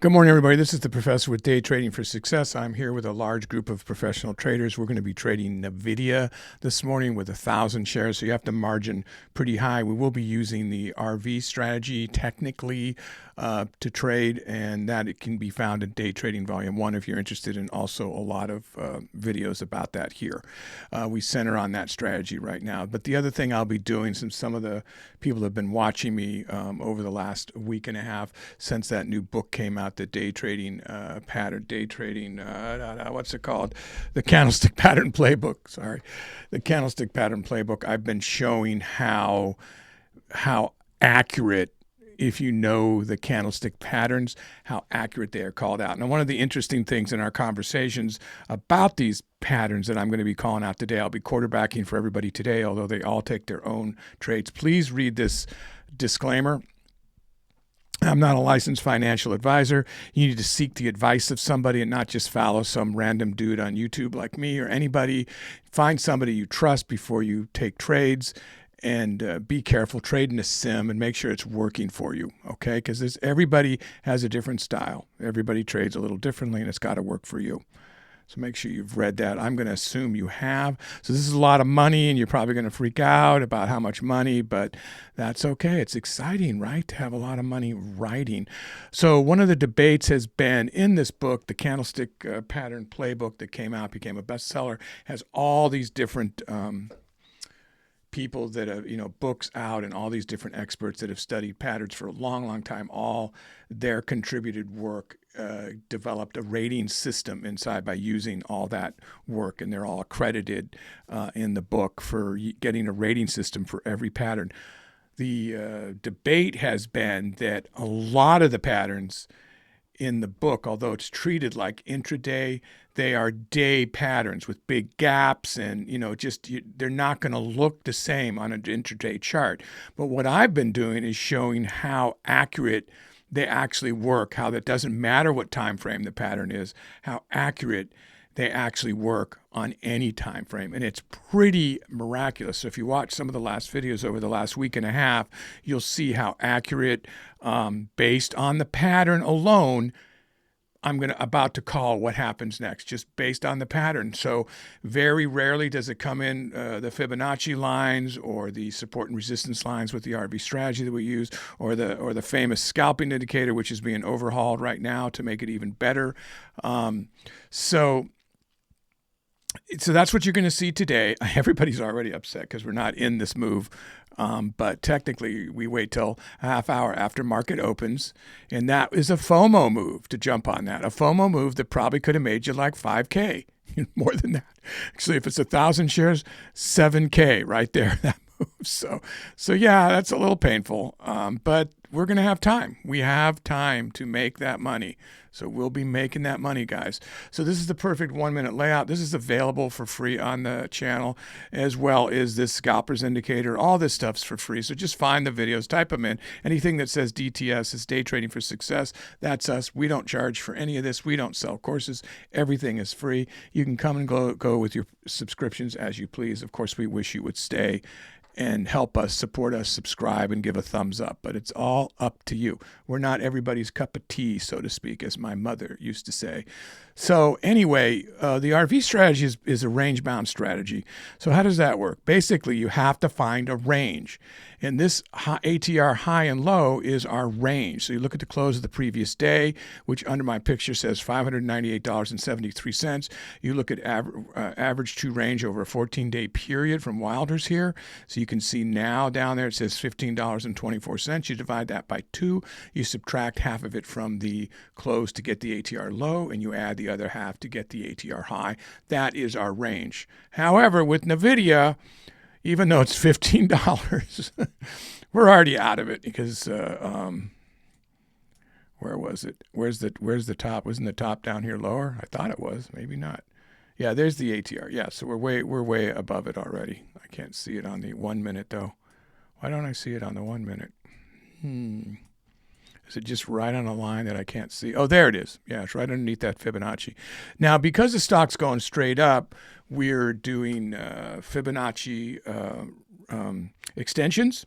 Good morning, everybody. This is the Professor with Day Trading for Success. I'm here with a large group of professional traders. We're going to be trading NVDA this morning with 1,000 shares, so you have to margin pretty high. We will be using the RV strategy technically to trade, and that it can be found in Day Trading Volume 1 if you're interested, and also a lot of videos about that here. We center on that strategy right now. But the other thing I'll be doing, since some of the people have been watching me over the last week and a half since that new book came out, the day trading what's it called? The Candlestick Pattern Playbook. Sorry, the Candlestick Pattern Playbook. I've been showing how accurate, if you know the candlestick patterns, how accurate they are called out. Now, one of the interesting things in our conversations about these patterns that I'm going to be calling out today, I'll be quarterbacking for everybody today, although they all take their own trades. Please read this disclaimer. I'm not a licensed financial advisor. You need to seek the advice of somebody and not just follow some random dude on YouTube like me or anybody. Find somebody you trust before you take trades, and be careful. Trade in a sim and make sure it's working for you, okay? Because everybody has a different style. Everybody trades a little differently, and it's got to work for you. So make sure you've read that. I'm going to assume you have. So this is a lot of money, and you're probably going to freak out about how much money, but that's okay. It's exciting, right, to have a lot of money writing. So one of the debates has been in this book, the Candlestick Pattern Playbook that came out, became a bestseller, has all these different people that have, books out, and all these different experts that have studied patterns for a long, long time. All their contributed work developed a rating system inside by using all that work, and they're all accredited in the book for getting a rating system for every pattern. The debate has been that a lot of the patterns in the book, although it's treated like intraday, they are day patterns with big gaps, and they're not going to look the same on an intraday chart. But what I've been doing is showing how accurate they actually work, how that doesn't matter what time frame the pattern is, how accurate they actually work on any time frame. And it's pretty miraculous. So if you watch some of the last videos over the last week and a half, you'll see how accurate, based on the pattern alone, I'm about to call what happens next, just based on the pattern. So very rarely does it come in the Fibonacci lines or the support and resistance lines with the RV strategy that we use, or the famous scalping indicator, which is being overhauled right now to make it even better. So that's what you're going to see today. Everybody's already upset because we're not in this move. But technically, we wait till a half hour after market opens, and that is a FOMO move to jump on that. A FOMO move that probably could have made you like 5K, more than that. Actually, if it's 1,000 shares, 7K right there, that move. So yeah, that's a little painful, but we're going to have time. We have time to make that money. So we'll be making that money, guys. So this is the perfect 1-minute layout. This is available for free on the channel, as well as this scalpers indicator. All this stuff's for free. So just find the videos, type them in. Anything that says DTS is Day Trading for Success. That's us. We don't charge for any of this. We don't sell courses. Everything is free. You can come and go with your subscriptions as you please. Of course, we wish you would stay and help us, support us, subscribe, and give a thumbs up. But it's all up to you. We're not everybody's cup of tea, so to speak, as my mother used to say. So anyway, the RV strategy is a range-bound strategy. So how does that work? Basically, you have to find a range. And this ATR high and low is our range. So you look at the close of the previous day, which under my picture says $598.73. You look at average to range over a 14-day period from Wilders here. So you can see now down there it says $15.24. You divide that by 2. You subtract half of it from the close to get the ATR low, and you add the other half to get the ATR high. That is our range. However, with NVIDIA, even though it's $15, we're already out of it because where was it? Where's the top? Wasn't the top down here lower? I thought it was. Maybe not. Yeah, there's the ATR. Yeah, so we're way above it already. I can't see it on the 1 minute though. Why don't I see it on the 1 minute? Is it just right on a line that I can't see? Oh, there it is. Yeah, it's right underneath that Fibonacci. Now, because the stock's going straight up, we're doing Fibonacci extensions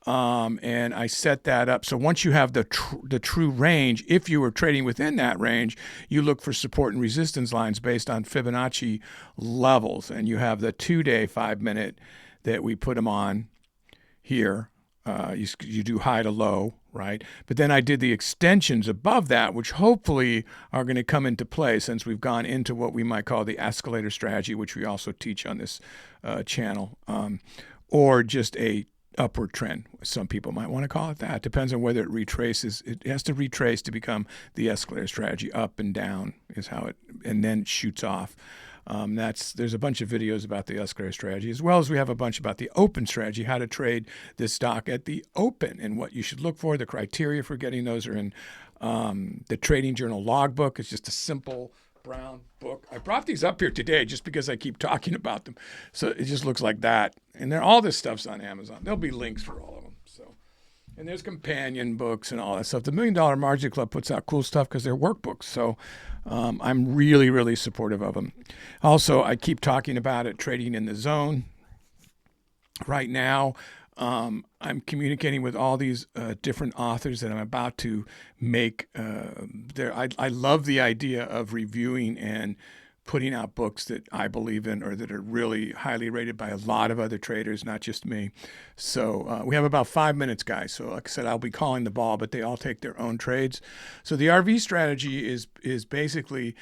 And I set that up. So once you have the true range, if you were trading within that range, you look for support and resistance lines based on Fibonacci levels. And you have the 2-day 5-minute that we put them on here. You do high to low, right? But then I did the extensions above that, which hopefully are going to come into play since we've gone into what we might call the escalator strategy, which we also teach on this channel, or just a upward trend. Some people might want to call it that. Depends on whether it retraces. It has to retrace to become the escalator strategy. Up and down is how it, and then shoots off. There's a bunch of videos about the escalator strategy, as well as we have a bunch about the open strategy, how to trade this stock at the open and what you should look for. The criteria for getting those are in the Trading Journal logbook. It's just a simple brown book. I brought these up here today just because I keep talking about them. So it just looks like that. And then all this stuff's on Amazon. There'll be links for all of them. So, and there's companion books and all that stuff. The $1 Million Margin Club puts out cool stuff because they're workbooks. So I'm really, really supportive of them. Also, I keep talking about it, trading in the zone. Right now, I'm communicating with all these different authors that I'm about to make. I love the idea of reviewing and putting out books that I believe in or that are really highly rated by a lot of other traders, not just me. So we have about 5 minutes, guys. So like I said, I'll be calling the ball, but they all take their own trades. So the RV strategy is basically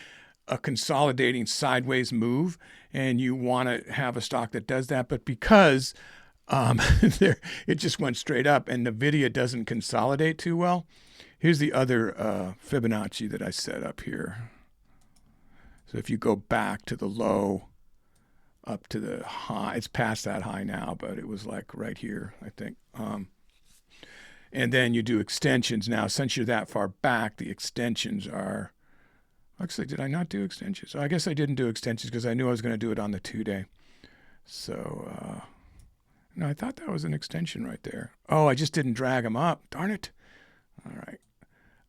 a consolidating sideways move, and you want to have a stock that does that. But because it just went straight up and NVIDIA doesn't consolidate too well, here's the other Fibonacci that I set up here. So if you go back to the low, up to the high, it's past that high now, but it was like right here, I think. And then you do extensions. Now, since you're that far back, the extensions are, actually, did I not do extensions? I guess I didn't do extensions because I knew I was going to do it on the 2-day. So, no, I thought that was an extension right there. Oh, I just didn't drag them up. Darn it. All right.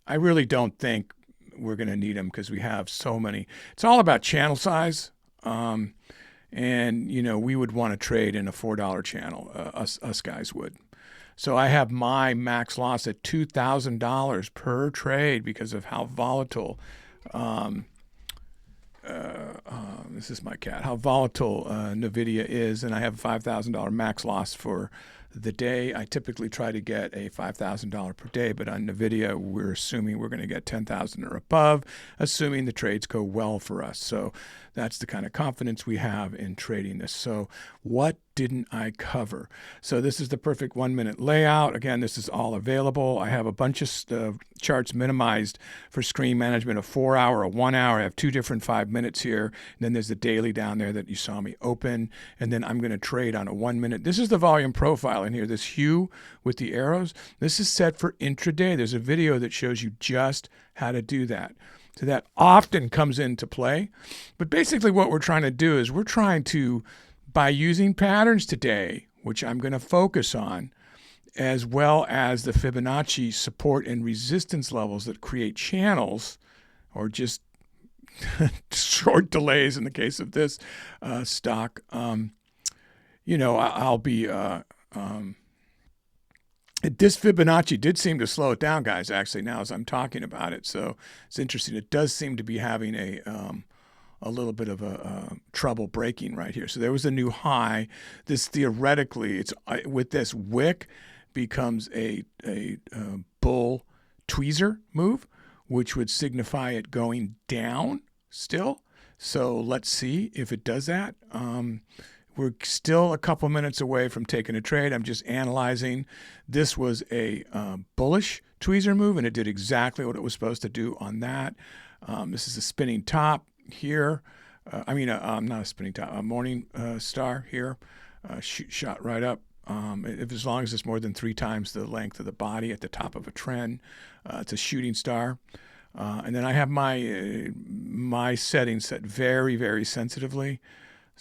I really don't think we're going to need them because we have so many. It's all about channel size. And, we would want to trade in a $4 channel. Us guys would. So I have my max loss at $2,000 per trade because of how volatile this is my cat, how volatile NVIDIA is, and I have a $5,000 max loss for the day. I typically try to get a $5,000 per day, but on NVIDIA, we're assuming we're going to get 10,000 or above, assuming the trades go well for us. So that's the kind of confidence we have in trading this. So what didn't I cover? So this is the perfect 1-minute layout. Again, this is all available. I have a bunch of charts minimized for screen management, a 4-hour, a 1-hour. I have 2 different 5 minutes here. And then there's the daily down there that you saw me open. And then I'm going to trade on a 1-minute. This is the volume profile in here, this hue with the arrows. This is set for intraday. There's a video that shows you just how to do that. So that often comes into play. But basically what we're trying to do is we're trying to, by using patterns today, which I'm going to focus on, as well as the Fibonacci support and resistance levels that create channels, or just short delays in the case of this stock, I'll be... this Fibonacci did seem to slow it down, guys, actually, now as I'm talking about it. So it's interesting. It does seem to be having a little bit of a trouble breaking right here. So there was a new high. This theoretically, it's with this wick, becomes a bull tweezer move, which would signify it going down still. So let's see if it does that. We're still a couple minutes away from taking a trade. I'm just analyzing. This was a bullish tweezer move, and it did exactly what it was supposed to do on that. This is a spinning top here. Not a spinning top, a morning star here. Shot right up. As long as it's more than 3 times the length of the body at the top of a trend, it's a shooting star. And then I have my settings set very, very sensitively.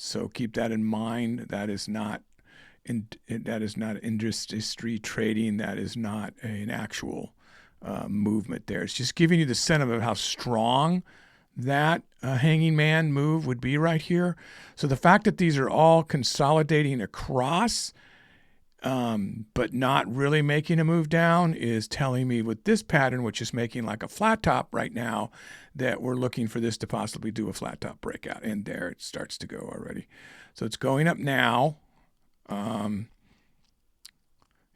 So keep that in mind. That is not industry trading. That is not an actual movement there. It's just giving you the sentiment of how strong that hanging man move would be right here. So the fact that these are all consolidating across but not really making a move down, is telling me with this pattern, which is making like a flat top right now, that we're looking for this to possibly do a flat top breakout. And there it starts to go already. So it's going up now. And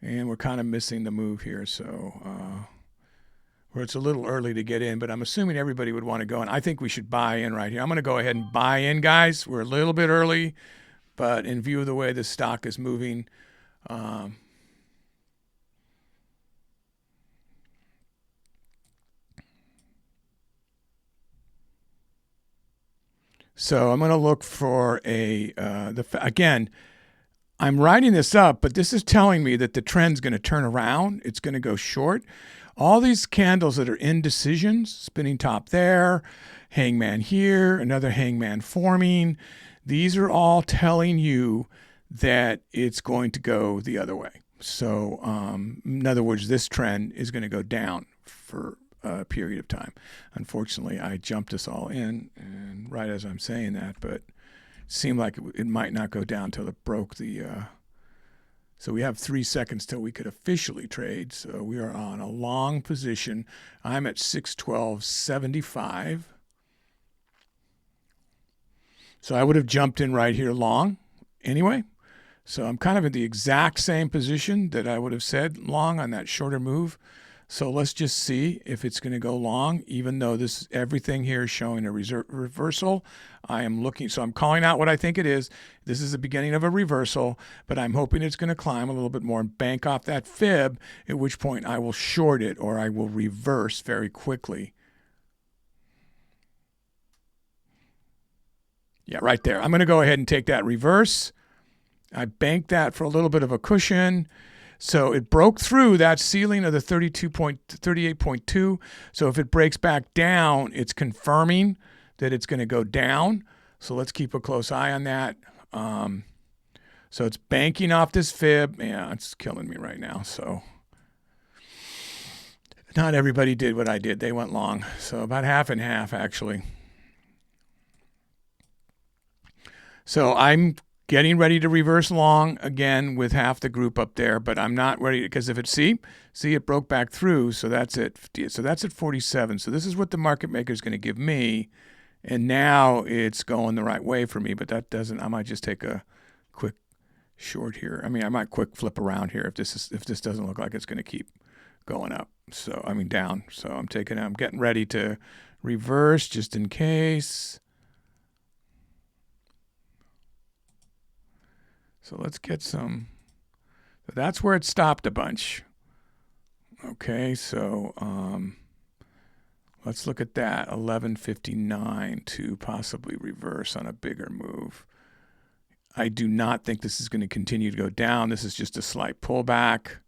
we're kind of missing the move here. So where it's a little early to get in, but I'm assuming everybody would want to go in. I think we should buy in right here. I'm going to go ahead and buy in, guys. We're a little bit early, but in view of the way the stock is moving, so I'm going to look for a, again, I'm writing this up, but this is telling me that the trend's going to turn around. It's going to go short. All these candles that are indecisions, spinning top there, hangman here, another hangman forming, these are all telling you that it's going to go the other way. So in other words, this trend is going to go down for a period of time. Unfortunately, I jumped us all in and right as I'm saying that, but it seemed like it might not go down until it broke the so we have 3 seconds till we could officially trade. So we are on a long position. I'm at 612.75. So I would have jumped in right here long anyway. So I'm kind of in the exact same position that I would have said long on that shorter move. So let's just see if it's going to go long, even though this everything here is showing a reversal. I am looking, so I'm calling out what I think it is. This is the beginning of a reversal, but I'm hoping it's going to climb a little bit more and bank off that fib, at which point I will short it or I will reverse very quickly. Yeah, right there. I'm going to go ahead and take that reverse. I banked that for a little bit of a cushion. So it broke through that ceiling of the 38.2. So if it breaks back down, it's confirming that it's going to go down. So let's keep a close eye on that. So it's banking off this fib. Yeah, it's killing me right now. So not everybody did what I did. They went long. So about half and half, actually. So I'm getting ready to reverse long again with half the group up there, but I'm not ready because if it see it broke back through, so that's it. So that's at 47. So this is what the market maker is going to give me, and now it's going the right way for me. But that doesn't. I might just take a quick short here. I mean, I might quick flip around here if this doesn't look like it's going to keep going up. So I mean down. So I'm getting ready to reverse just in case. So let's get some, so that's where it stopped a bunch. Okay, so let's look at that, 1159 to possibly reverse on a bigger move. I do not think this is going to continue to go down. This is just a slight pullback.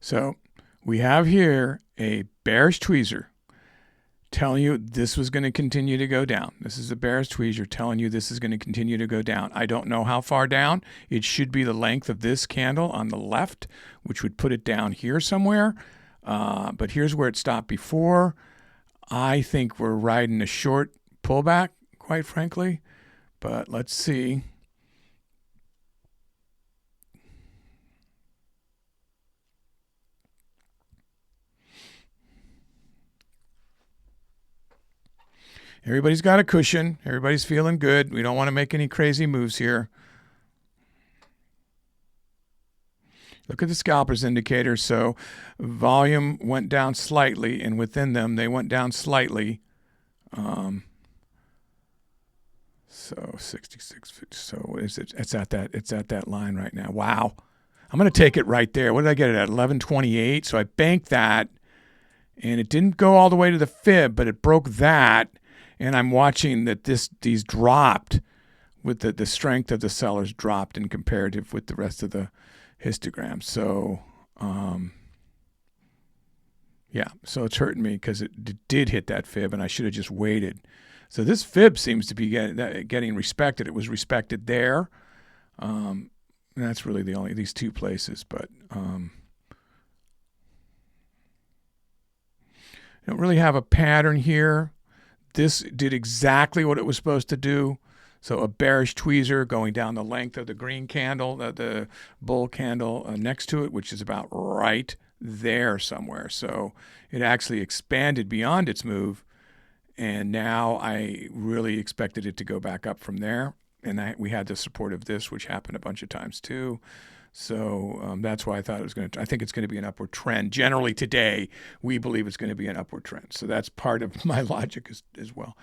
So we have here a bearish tweezer telling you this was going to continue to go down. This is a bearish tweezer telling you this is going to continue to go down. I don't know how far down. It should be the length of this candle on the left, which would put it down here somewhere. But here's where it stopped before. I think we're riding a short pullback, quite frankly. But let's see. Everybody's got a cushion. Everybody's feeling good. We don't want to make any crazy moves here. Look at the scalpers indicator. So volume went down slightly, and within them, they went down slightly. So 66. So what is it? It's at that line right now. Wow. I'm going to take it right there. What did I get it at? 1128. So I banked that, and it didn't go all the way to the fib, but it broke that. And I'm watching that these dropped with the strength of the sellers dropped in comparative with the rest of the histogram. So, yeah, so it's hurting me because it did hit that fib, and I should have just waited. So this fib seems to be getting respected. It was respected there. And that's really the only these two places. But I don't really have a pattern here. This did exactly what it was supposed to do. So a bearish tweezer going down the length of the green candle, the bull candle next to it, which is about right there somewhere. So it actually expanded beyond its move. And now I really expected it to go back up from there. And we had the support of this, which happened a bunch of times too. So that's why I thought it was going to, I think it's going to be an upward trend. Generally today, we believe it's going to be an upward trend. So that's part of my logic as well.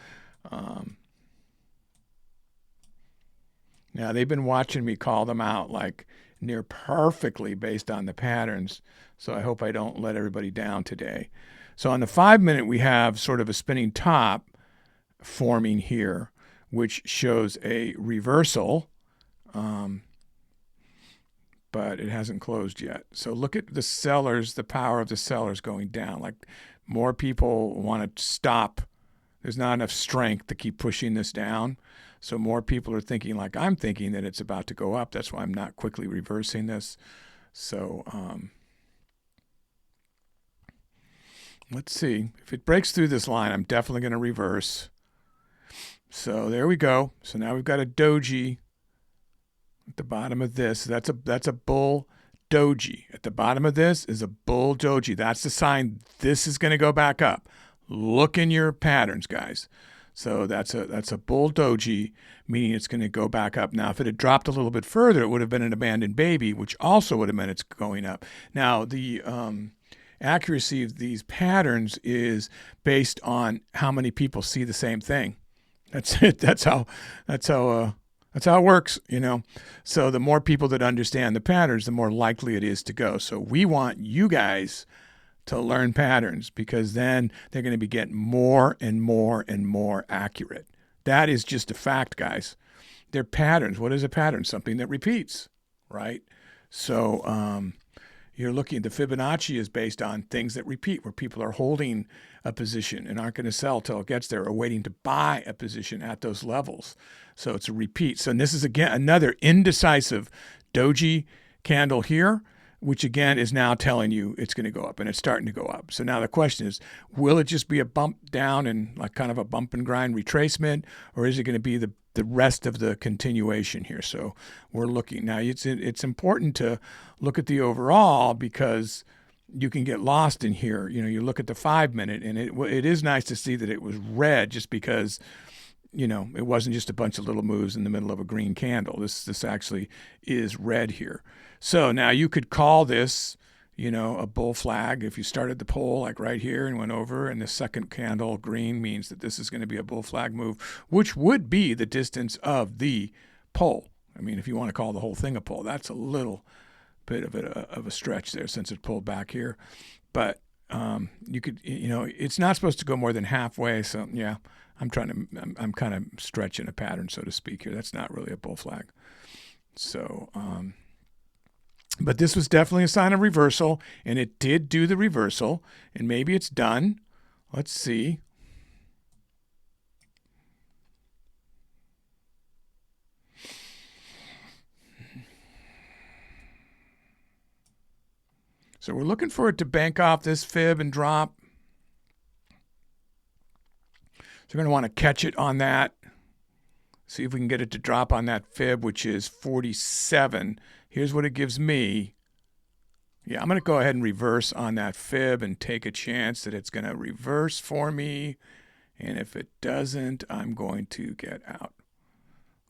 Now, they've been watching me call them out like near perfectly based on the patterns. So I hope I don't let everybody down today. So on the 5-minute, we have sort of a spinning top forming here, which shows a reversal. But it hasn't closed yet. So look at the sellers, the power of the sellers going down. Like more people want to stop. There's not enough strength to keep pushing this down. So more people are thinking like I'm thinking that it's about to go up. That's why I'm not quickly reversing this. So let's see. If it breaks through this line, I'm definitely going to reverse. So there we go. So now we've got a doji at the bottom of this. That's a bull doji. At the bottom of this is a bull doji. That's the sign this is going to go back up. Look in your patterns, guys. So that's a bull doji, meaning it's going to go back up. Now, if it had dropped a little bit further, it would have been an abandoned baby, which also would have meant it's going up. Now, the accuracy of these patterns is based on how many people see the same thing. That's it. That's how it works, you know. So the more people that understand the patterns, the more likely it is to go. So we want you guys to learn patterns because then they're going to be getting more and more and more accurate. That is just a fact, guys. They're patterns. What is a pattern? Something that repeats, right? So you're looking, the Fibonacci is based on things that repeat, where people are holding a position and aren't going to sell till it gets there or waiting to buy a position at those levels. So it's a repeat. So this is, again, another indecisive doji candle here, which again is now telling you it's going to go up, and it's starting to go up. So now the question is, will it just be a bump down and like kind of a bump and grind retracement, or is it going to be the rest of the continuation here? So we're looking now. It's important to look at the overall because you can get lost in here. You know, you look at the 5-minute, and it is nice to see that it was red, just because, you know, it wasn't just a bunch of little moves in the middle of a green candle. This actually is red here. So now you could call this, you know, a bull flag. If you started the poll like right here and went over, and the second candle green means that this is going to be a bull flag move, which would be the distance of the poll. I mean, if you want to call the whole thing a poll, that's a little bit of a stretch there since it pulled back here. But you could, you know, it's not supposed to go more than halfway. So yeah, I'm kind of stretching a pattern, so to speak here. That's not really a bull flag. So, but this was definitely a sign of reversal, and it did do the reversal, and maybe it's done. Let's see. So we're looking for it to bank off this fib and drop. So we're going to want to catch it on that. See if we can get it to drop on that fib, which is 47. Here's what it gives me. Yeah, I'm going to go ahead and reverse on that fib and take a chance that it's going to reverse for me. And if it doesn't, I'm going to get out.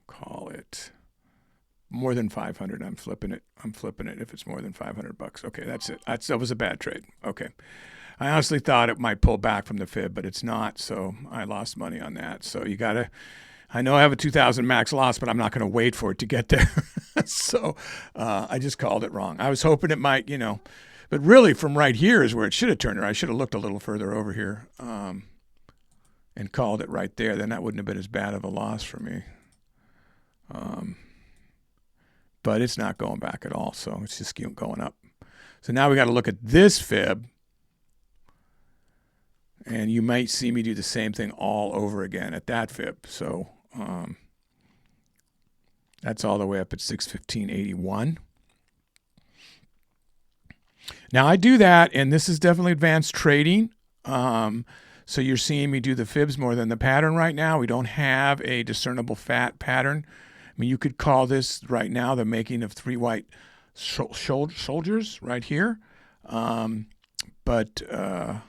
Call it more than 500. I'm flipping it. If it's more than $500. Okay, that's it. That was a bad trade. Okay. I honestly thought it might pull back from the fib, but it's not. So I lost money on that. So you got to, I know I have a 2,000 max loss, but I'm not going to wait for it to get there. So I just called it wrong. I was hoping it might, you know, but really from right here is where it should have turned. Or I should have looked a little further over here and called it right there. Then that wouldn't have been as bad of a loss for me. But it's not going back at all. So it's just going up. So now we got to look at this fib. And you might see me do the same thing all over again at that fib. So that's all the way up at 615.81. Now I do that, and this is definitely advanced trading. So you're seeing me do the fibs more than the pattern right now. We don't have a discernible fat pattern. I mean, you could call this right now the making of three white soldiers right here. But I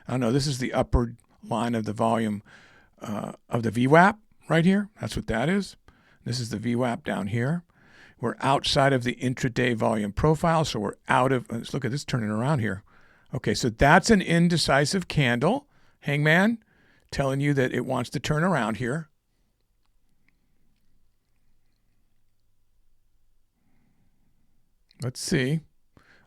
don't know. This is the upward line of the volume of the VWAP right here. That's what that is. This is the VWAP down here. We're outside of the intraday volume profile, so we're out of, let's look at this turning around here. Okay, so that's an indecisive candle, hangman, telling you that it wants to turn around here. Let's see.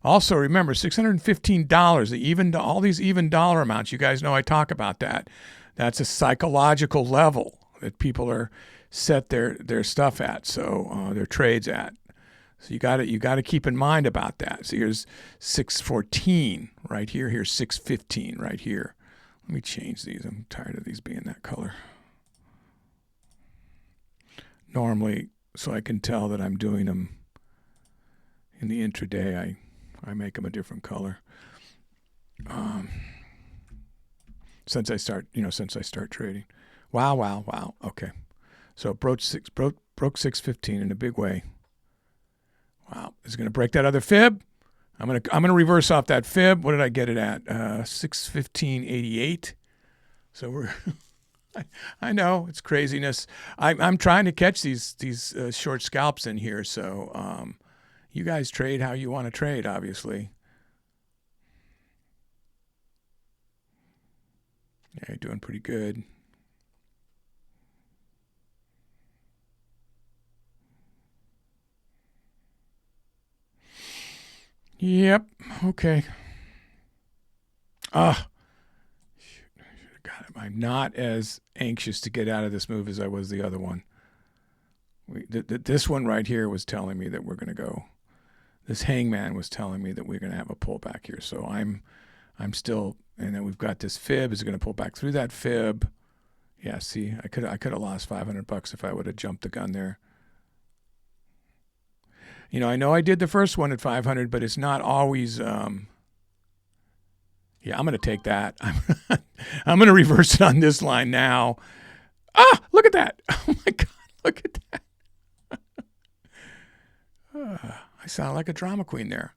Also, remember, $615, all these even dollar amounts, you guys know I talk about that. That's a psychological level that people are set their stuff at, so their trades at. So you got to keep in mind about that. So here's 614 right here. Here's 615 right here. Let me change these. I'm tired of these being that color. Normally, so I can tell that I'm doing them in the intraday, I make them a different color. Since I start trading. Wow. Okay. So it broke 615 in a big way. Wow. Is it going to break that other fib? I'm gonna reverse off that fib. What did I get it at? 615.88. So we're I know it's craziness. I'm trying to catch these short scalps in here. So you guys trade how you want to trade, obviously. Yeah, you're doing pretty good. Yep. Okay. Shoot, I should have got it. I'm not as anxious to get out of this move as I was the other one. This one right here was telling me that we're going to go. This hangman was telling me that we're going to have a pullback here. So I'm still, and then we've got this fib. Is it going to pull back through that fib? Yeah. See, I could have lost $500 if I would have jumped the gun there. You know I did the first one at 500, but it's not always. Yeah, I'm going to take that. I'm going to reverse it on this line now. Look at that. Oh my God, look at that. I sound like a drama queen there.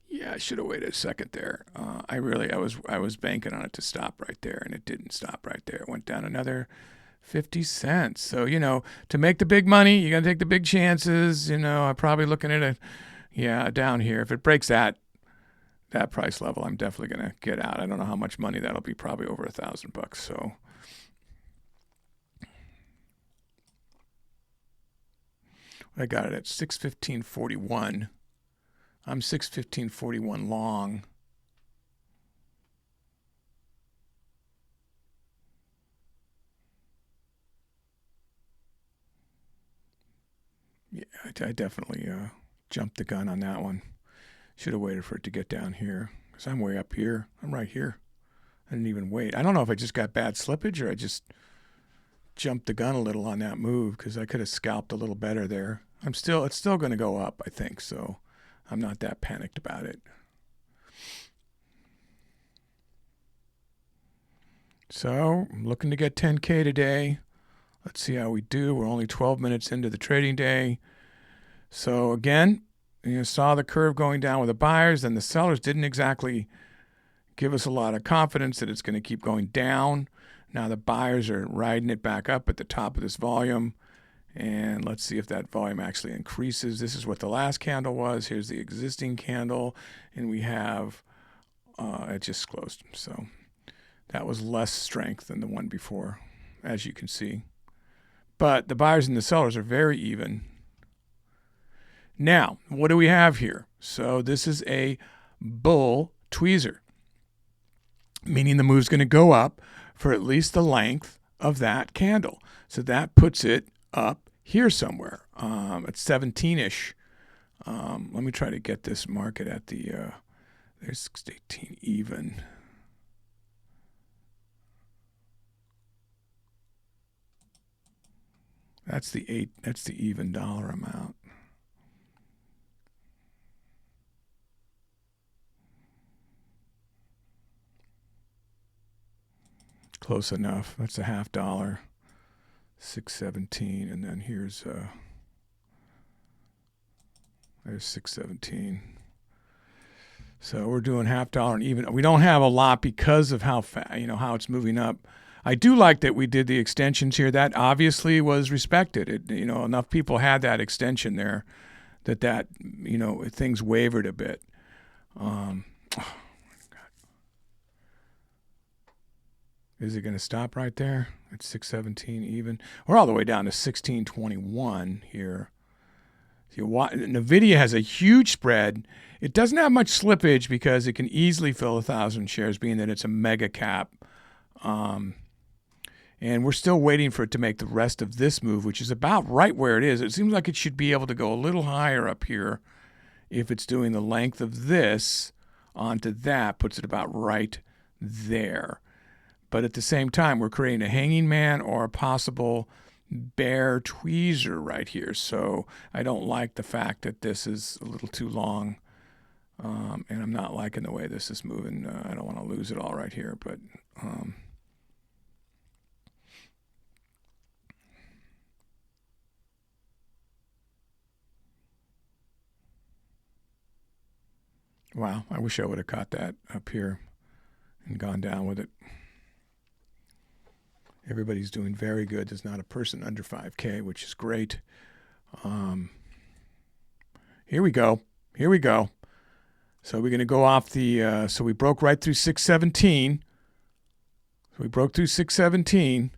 Yeah, I should have waited a second there. I was banking on it to stop right there, and it didn't stop right there. It went down another 50 cents. So, to make the big money, you got to take the big chances. I'm probably looking at down here. If it breaks that price level, I'm definitely going to get out. I don't know how much money that'll be, probably over $1,000. So I got it at 615.41. I'm 615.41 long. Yeah, I definitely jumped the gun on that one. Should have waited for it to get down here, because I'm way up here. I'm right here. I didn't even wait. I don't know if I just got bad slippage or I just jumped the gun a little on that move, because I could have scalped a little better there. It's still going to go up, I think, so I'm not that panicked about it. So I'm looking to get 10K today. Let's see how we do. We're only 12 minutes into the trading day. So again, you saw the curve going down with the buyers, and the sellers didn't exactly give us a lot of confidence that it's going to keep going down. Now the buyers are riding it back up at the top of this volume. And let's see if that volume actually increases. This is what the last candle was. Here's the existing candle. And we have, it just closed. So that was less strength than the one before, as you can see. But the buyers and the sellers are very even. Now, what do we have here? So this is a bull tweezer, meaning the move's going to go up for at least the length of that candle. So that puts it up here somewhere at 17-ish. Let me try to get this market at the, there's 618 even. That's the even dollar amount. Close enough. That's a $0.50. 617, and then here's there's 617. So we're doing $0.50 and even. We don't have a lot because of how how it's moving up. I do like that we did the extensions here. That obviously was respected. It, enough people had that extension there that things wavered a bit. Is it going to stop right there? It's 617 even. We're all the way down to 1621 here. NVIDIA has a huge spread. It doesn't have much slippage because it can easily fill 1,000 shares, being that it's a mega cap. And we're still waiting for it to make the rest of this move, which is about right where it is. It seems like it should be able to go a little higher up here if it's doing the length of this onto that, puts it about right there. But at the same time, we're creating a hanging man or a possible bear tweezer right here. So I don't like the fact that this is a little too long. And I'm not liking the way this is moving. I don't want to lose it all right here. But wow, I wish I would have caught that up here and gone down with it. Everybody's doing very good. There's not a person under 5K, which is great. Here we go. Here we go. So we're going to go off the, so we broke right through 617. So we broke through 617.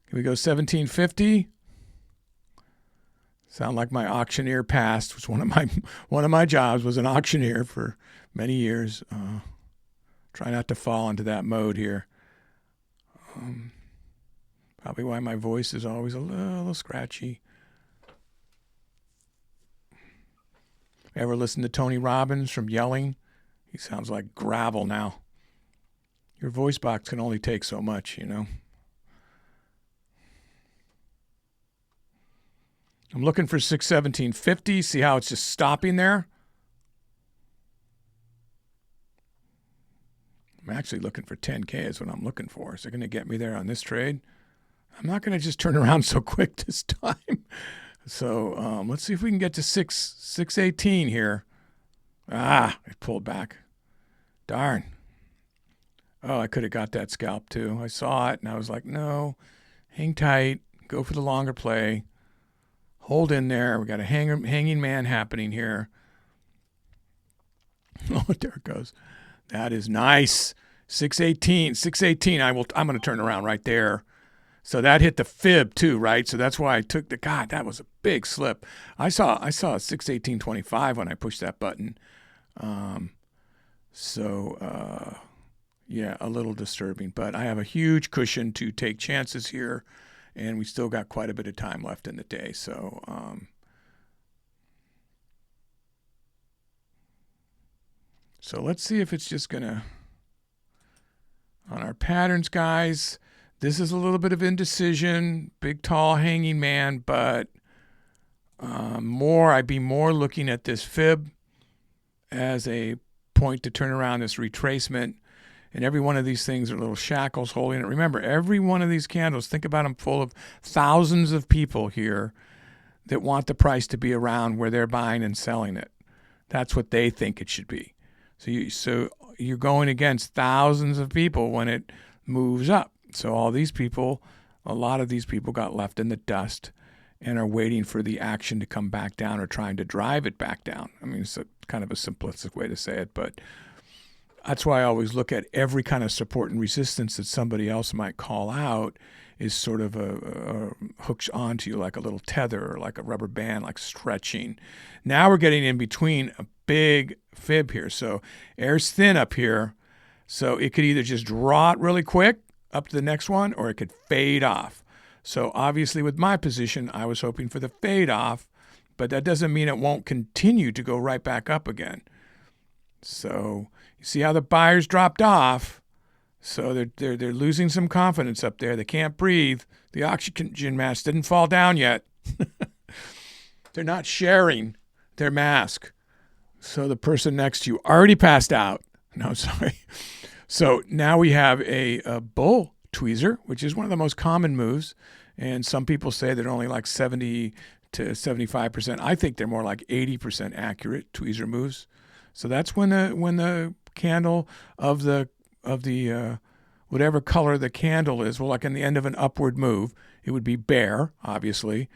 Can we go 1750? Sound like my auctioneer past. Was one of my jobs was an auctioneer for many years. Try not to fall into that mode here. Probably why my voice is always a little scratchy. Ever listen to Tony Robbins from yelling? He sounds like gravel now. Your voice box can only take so much, I'm looking for 617.50. See how it's just stopping there? I'm actually looking for 10K is what I'm looking for. Is it going to get me there on this trade? I'm not going to just turn around so quick this time. So let's see if we can get to 618 here. It pulled back. Darn. Oh, I could have got that scalp too. I saw it and I was like, no, hang tight, go for the longer play. Hold in there. We got a hanging man happening here. Oh, there it goes. That is nice. 618. I'm going to turn around right there. So that hit the fib too, right? So that's why I took God, that was a big slip. I saw a 618.25 when I pushed that button. Yeah, a little disturbing, but I have a huge cushion to take chances here, and we still got quite a bit of time left in the day. So, so let's see if it's just going to, on our patterns, guys, this is a little bit of indecision, big, tall, hanging man, but I'd be more looking at this fib as a point to turn around this retracement. And every one of these things are little shackles holding it. Remember, every one of these candles, think about them full of thousands of people here that want the price to be around where they're buying and selling it. That's what they think it should be. So you're going against thousands of people when it moves up. So all these people, a lot of these people got left in the dust and are waiting for the action to come back down or trying to drive it back down. I mean, it's kind of a simplistic way to say it, but that's why I always look at every kind of support and resistance that somebody else might call out is sort of a hooks onto you like a little tether or like a rubber band, like stretching. Now we're getting in between a big fib here. So air's thin up here. So it could either just draw it really quick up to the next one, or it could fade off. So obviously with my position, I was hoping for the fade off, but that doesn't mean it won't continue to go right back up again. So you see how the buyers dropped off. So they're losing some confidence up there. They can't breathe. The oxygen mask didn't fall down yet. They're not sharing their mask. So the person next to you already passed out. No, sorry. So now we have a bull tweezer, which is one of the most common moves. And some people say they're only like 70 to 75%. I think they're more like 80% accurate tweezer moves. So that's when the candle of the whatever color the candle is, well, like in the end of an upward move, it would be bear, obviously,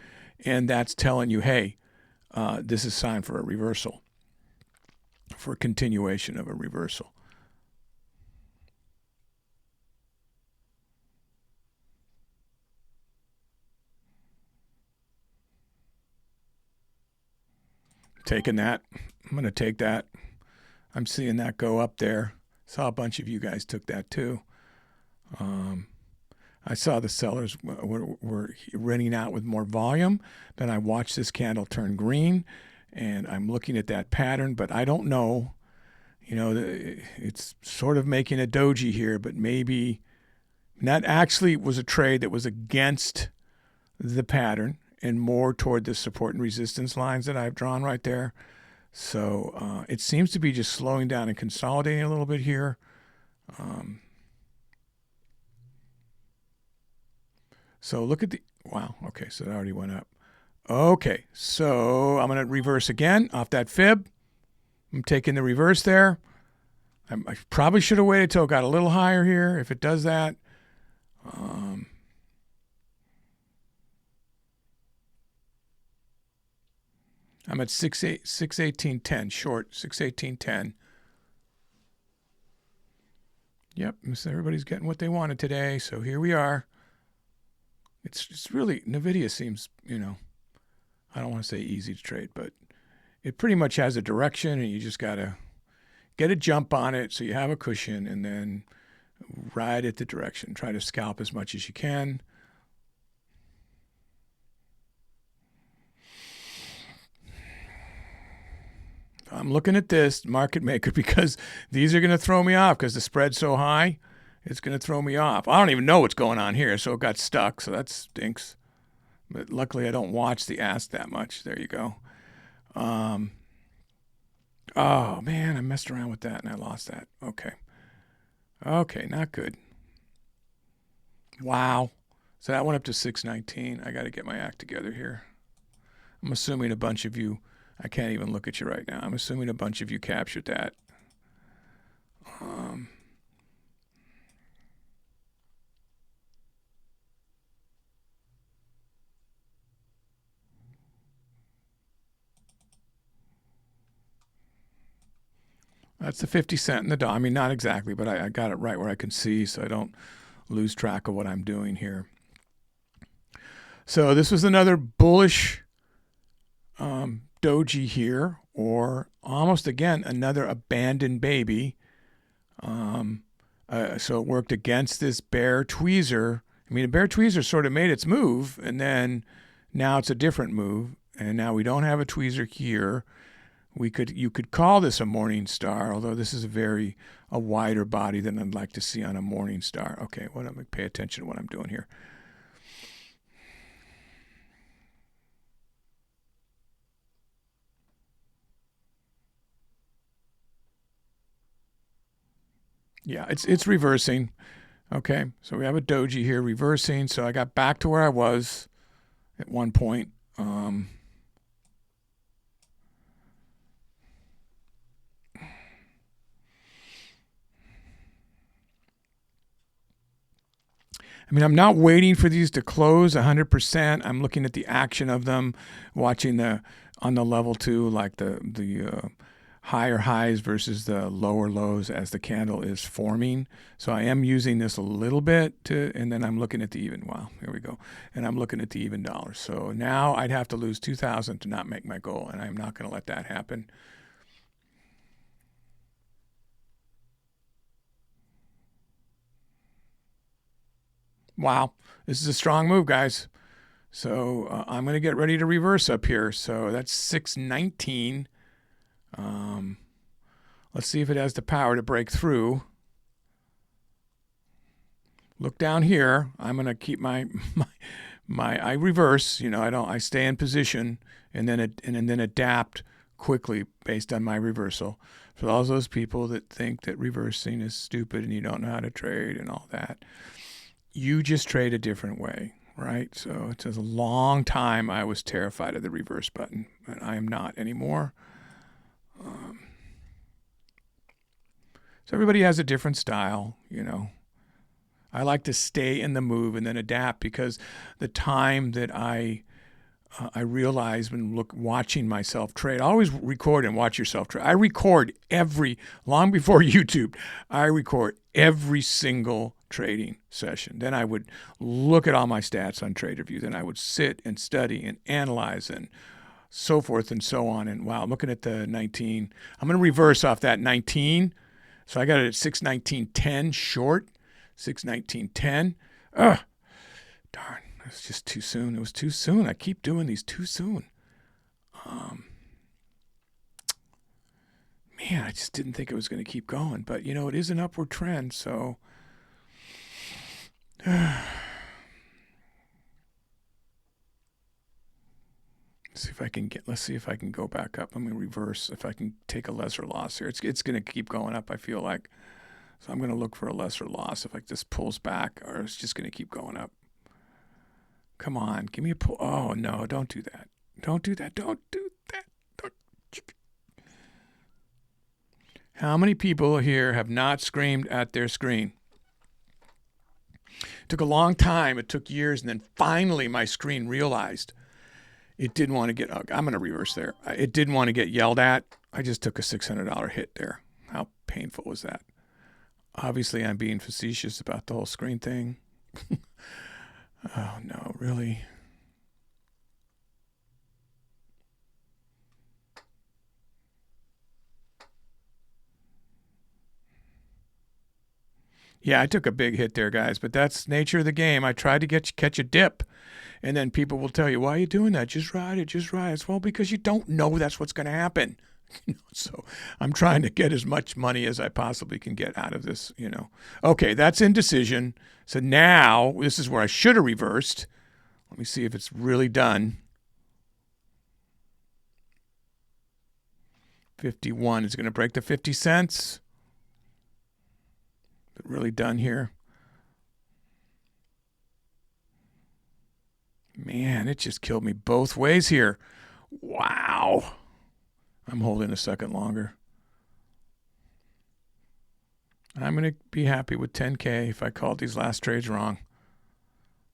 and that's telling you, hey, this is sign for a reversal, for a continuation of a reversal. Taking that. I'm going to take that. I'm seeing that go up there. Saw a bunch of you guys took that too. I saw the sellers were running out with more volume. Then I watched this candle turn green, and I'm looking at that pattern, but I don't know. You know, it's sort of making a doji here, but maybe that actually was a trade that was against the pattern and more toward the support and resistance lines that I've drawn right there. So it seems to be just slowing down and consolidating a little bit here. So look at the, wow, okay, so it already went up. Okay, so I'm going to reverse again off that fib. I'm taking the reverse there. I probably should have waited till it got a little higher here if it does that. I'm at 618.10 short, 618.10. Yep, so everybody's getting what they wanted today, so here we are. It's really, NVIDIA seems, you know, I don't want to say easy to trade, but it pretty much has a direction, and you just got to get a jump on it so you have a cushion, and then ride at the direction. Try to scalp as much as you can. I'm looking at this market maker because these are going to throw me off because the spread's so high. It's going to throw me off. I don't even know what's going on here, so it got stuck, so that stinks. But luckily, I don't watch the ask that much. There you go. Oh, man, I messed around with that, and I lost that. Okay. Okay, not good. Wow. So that went up to 619. I got to get my act together here. I'm assuming a bunch of you, I can't even look at you right now. I'm assuming a bunch of you captured that. That's the 50 cent in the dollar. I mean, not exactly, but I got it right where I can see so I don't lose track of what I'm doing here. So this was another bullish doji here, or almost again another abandoned baby. So it worked against this bear tweezer. I mean, a bear tweezer sort of made its move, and then now it's a different move, and now we don't have a tweezer here. You could call this a morning star, although this is a wider body than I'd like to see on a morning star. Okay, I'm going to pay attention to what I'm doing here. Yeah, it's reversing. Okay, so we have a doji here reversing. So I got back to where I was at one point. I mean, I'm not waiting for these to close 100%. I'm looking at the action of them, watching on the level 2, like the higher highs versus the lower lows as the candle is forming. So I am using this a little bit and then I'm looking at the even. Wow, here we go. And I'm looking at the even dollars. So now I'd have to lose 2,000 to not make my goal, and I'm not going to let that happen. Wow, this is a strong move, guys. So I'm going to get ready to reverse up here. So that's 619. Let's see if it has the power to break through. Look down here. I'm going to keep my I reverse. You know, I stay in position and then adapt quickly based on my reversal. For all those people that think that reversing is stupid and you don't know how to trade and all that. you just trade a different way, right? So it says a long time I was terrified of the reverse button, but I am not anymore. So everybody has a different style, you know. I like to stay in the move and then adapt, because the time that I realize when watching myself trade, I always record and watch yourself trade. I record long before YouTube, I record every single trading session. Then I would look at all my stats on TraderView. Then I would sit and study and analyze and so forth and so on. And wow, looking at the 19, I'm going to reverse off that 19. So I got it at 619.10 short, 619.10. Ugh, darn, it's just too soon. It was too soon. I keep doing these too soon. Man, I just didn't think it was going to keep going. But, you know, it is an upward trend, so. Let's see if I can go back up. I'm going to reverse, if I can take a lesser loss here. It's going to keep going up, I feel like. So I'm going to look for a lesser loss if this pulls back, or it's just going to keep going up. Come on, give me a pull. Oh, no, don't do that. Don't do that. Don't do that. How many people here have not screamed at their screen? It took a long time. It took years. And then finally my screen realized it didn't want to get, I'm going to reverse there. It didn't want to get yelled at. I just took a $600 hit there. How painful was that? Obviously, I'm being facetious about the whole screen thing. Oh, no, really? Yeah, I took a big hit there, guys, but that's nature of the game. I tried to catch a dip, and then people will tell you, why are you doing that? Just ride it, just ride it. It's, well, because you don't know that's what's going to happen. So I'm trying to get as much money as I possibly can get out of this, you know. Okay, that's indecision. So now this is where I should have reversed. Let me see if it's really done. 51 is going to break the 50 cents. Is it really done here? Man, it just killed me both ways here. Wow. I'm holding a second longer. I'm going to be happy with 10K if I called these last trades wrong.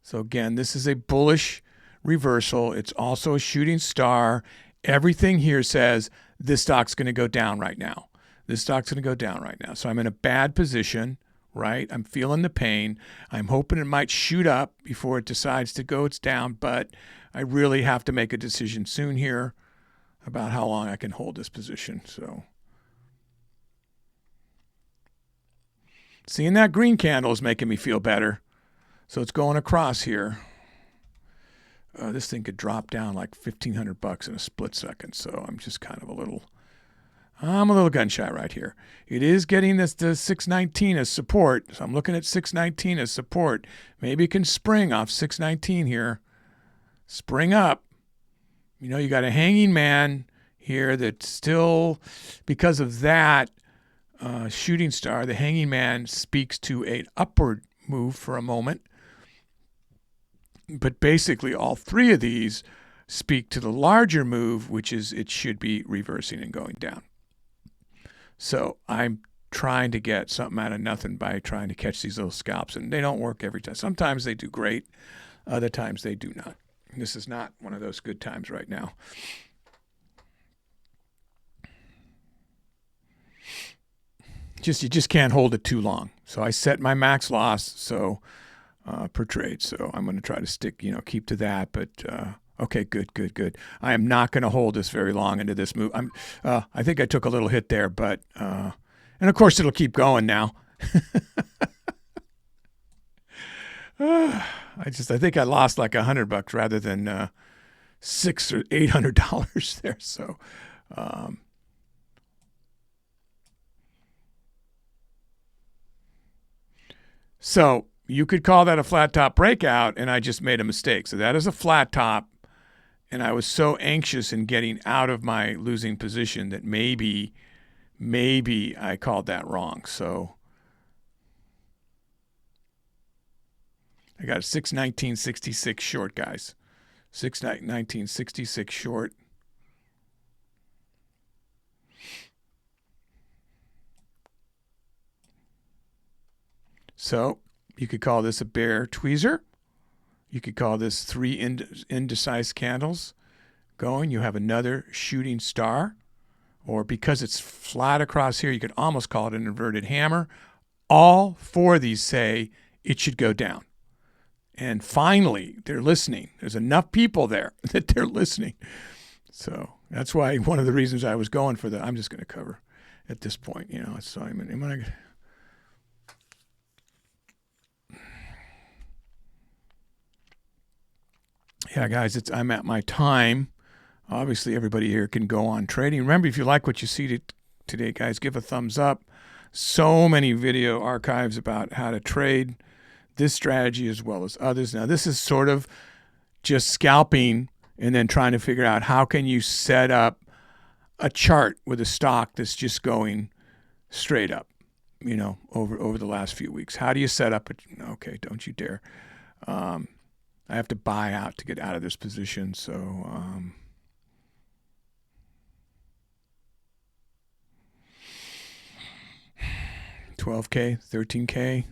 So again, this is a bullish reversal. It's also a shooting star. Everything here says this stock's going to go down right now. This stock's going to go down right now. So I'm in a bad position, right? I'm feeling the pain. I'm hoping it might shoot up before it decides to go. It's down, but I really have to make a decision soon here about how long I can hold this position. So seeing that green candle is making me feel better. So it's going across here. This thing could drop down like $1,500 in a split second. So I'm just kind of I'm a little gun shy right here. It is getting the 619 as support. So I'm looking at 619 as support. Maybe it can spring off 619 here. Spring up. You know, you got a hanging man here that still, because of that shooting star, the hanging man speaks to an upward move for a moment. But basically, all three of these speak to the larger move, which is it should be reversing and going down. So I'm trying to get something out of nothing by trying to catch these little scalps, and they don't work every time. Sometimes they do great. Other times they do not. This is not one of those good times right now. You just can't hold it too long. So I set my max loss per trade. So I'm going to try to stick, keep to that. But okay, good. I am not going to hold this very long into this move. I think I took a little hit there, but and of course it'll keep going now. I think I lost like $100 rather than $600 or $800 there. So you could call that a flat top breakout, and I just made a mistake. So that is a flat top, and I was so anxious in getting out of my losing position that maybe I called that wrong. So I got a 619.66 short, guys. 619.66 short. So you could call this a bear tweezer. You could call this 3 indecisive candles going. You have another shooting star. Or because it's flat across here, you could almost call it an inverted hammer. All 4 of these say it should go down. And finally, they're listening. There's enough people there that they're listening. So that's why one of the reasons I was going for I'm just going to cover at this point. You know, so I'm going to... Yeah, guys, I'm at my time. Obviously, everybody here can go on trading. Remember, if you like what you see today, guys, give a thumbs up. So many video archives about how to trade this strategy as well as others. Now, this is sort of just scalping and then trying to figure out how can you set up a chart with a stock that's just going straight up, you know, over the last few weeks. How do you set up it? Okay, don't you dare. I have to buy out to get out of this position, so... 12K, 13K.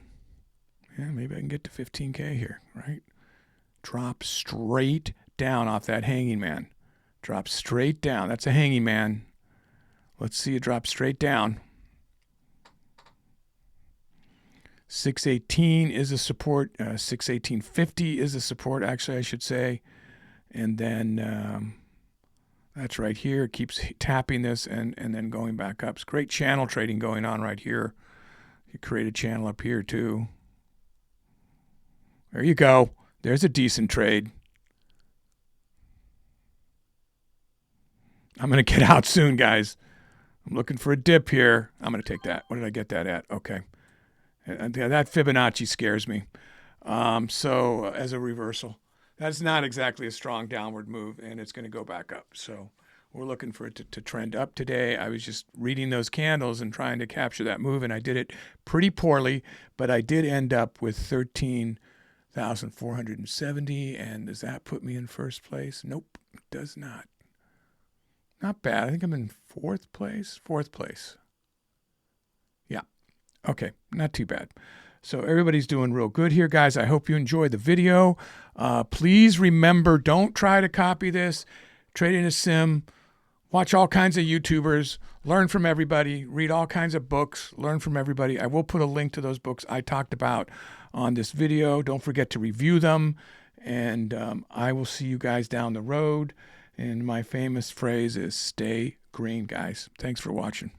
Yeah, maybe I can get to 15K here, right? Drop straight down off that hanging man. Drop straight down. That's a hanging man. Let's see it drop straight down. 618 is a support. 618.50 is a support, actually, I should say. And then that's right here. It keeps tapping this and then going back up. It's great channel trading going on right here. You create a channel up here too. There you go. There's a decent trade. I'm going to get out soon, guys. I'm looking for a dip here. I'm going to take that. What did I get that at? Okay. That Fibonacci scares me. So as a reversal, that's not exactly a strong downward move, and it's going to go back up. So we're looking for it to trend up today. I was just reading those candles and trying to capture that move, and I did it pretty poorly, but I did end up with 13,470, and does that put me in first place? Nope, it does not. Not bad. I think I'm in fourth place. Yeah. Okay, not too bad. So everybody's doing real good here, guys. I hope you enjoyed the video. Please remember, don't try to copy this. Trade in a sim. Watch all kinds of YouTubers, learn from everybody, read all kinds of books, learn from everybody. I will put a link to those books I talked about on this video. Don't forget to review them, and I will see you guys down the road. And my famous phrase is stay green, guys. Thanks for watching.